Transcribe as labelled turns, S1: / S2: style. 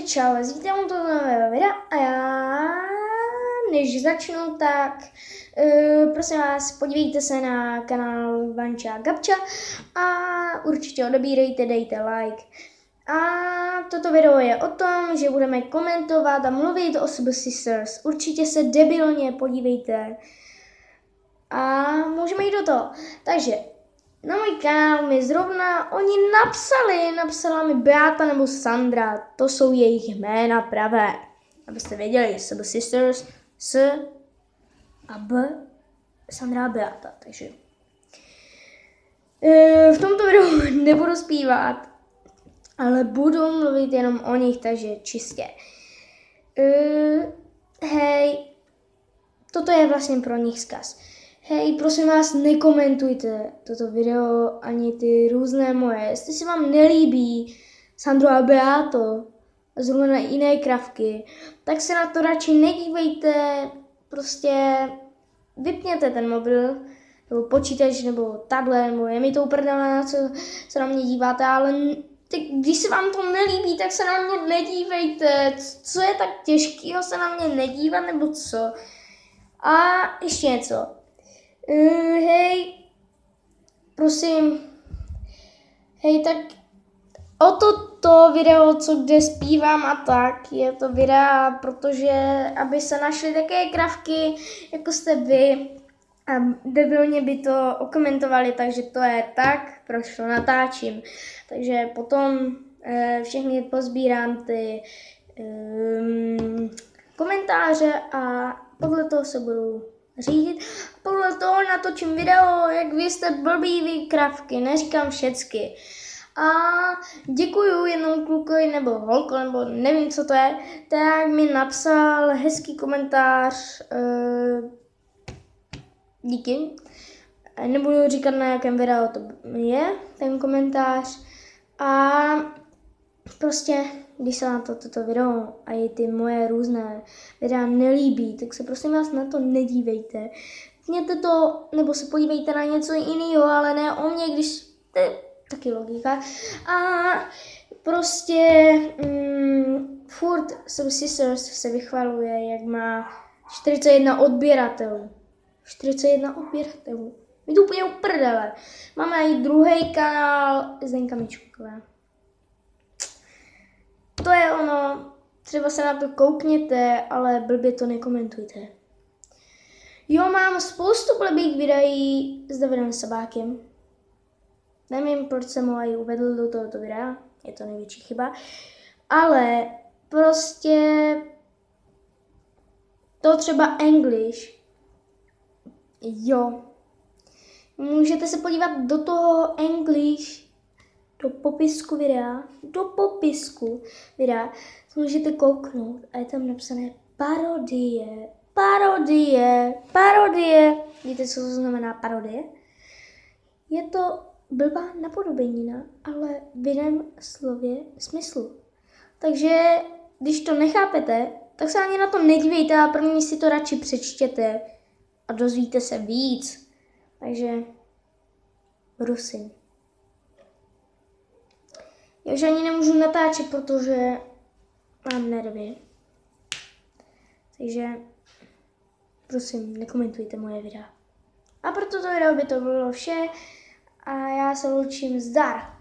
S1: Čau, vítám u toho nového videa a já, než začnu, tak prosím vás, podívejte se na kanál Vanča Gabča a určitě odebírejte, dejte like. A toto video je o tom, že budeme komentovat a mluvit o Sober Sisters. Určitě se debilně podívejte a můžeme jít do toho. Takže na můj kanál mi zrovna oni napsala mi Beata nebo Sandra, to jsou jejich jména pravé, abyste věděli, Sober Sisters, S a B, Sandra a Beata, takže v tomto videu nebudu zpívat, ale budu mluvit jenom o nich, takže čistě. Hej, toto je vlastně pro nich vzkaz. Hej, prosím vás, nekomentujte toto video ani ty různé moje. Jestli se vám nelíbí Sandro a Beato a zrovna jiné kravky, tak se na to radši nedívejte, prostě vypněte ten mobil, nebo počítač, nebo tablet, nebo je mi to uprdele, na co se na mě díváte, ale když se vám to nelíbí, tak se na mě nedívejte. Co je tak těžkého se na mě nedívat, nebo co? A ještě něco. Hej, prosím, hej, tak o toto video, kde zpívám a tak, je to videa, protože aby se našly také kravky, jako jste vy, a debilně by to okomentovali, takže to je tak, proč to natáčím. Takže potom všechny pozbírám ty komentáře a podle toho se budu řídit. Podle toho natočím video, jak vy jste blbý vy kravky, neříkám všecky. A děkuju jednou klukovi nebo holko, nebo nevím, co to je, tak mi napsal hezký komentář. Díky. Nebudu říkat, na jakém videu to je, ten komentář. A prostě, když se na toto video a i ty moje různé videa nelíbí, tak se prosím vás na to nedívejte. Mějte to, nebo se podívejte na něco jiného, ale ne o mě, když to je taky logika. A prostě furt Sober Sisters se vychvaluje, jak má 41 odběratelů. 41 odběratelů. Je to úplně uprdele. Máme i druhý kanál Zdenka Mičuková. To je ono, třeba se na to koukněte, ale blbě to nekomentujte. Jo, mám spoustu blbých videí s Davidem Sabákem. Nevím, proč jsem ho i uvedl do tohoto videa, je to největší chyba. Ale prostě to třeba English. Jo. Můžete se podívat do toho English, do popisku videa, můžete kouknout a je tam napsané parodie. Víte, co to znamená parodie? Je to blbá napodobenina, ale v jiném slově smyslu. Takže když to nechápete, tak se ani na to nedívejte a první si to radši přečtěte a dozvíte se víc. Takže prosím. Já už ani nemůžu natáčet, protože mám nervy. Takže prosím, nekomentujte moje videa. A pro toto video by to bylo vše a já se loučím, zdar!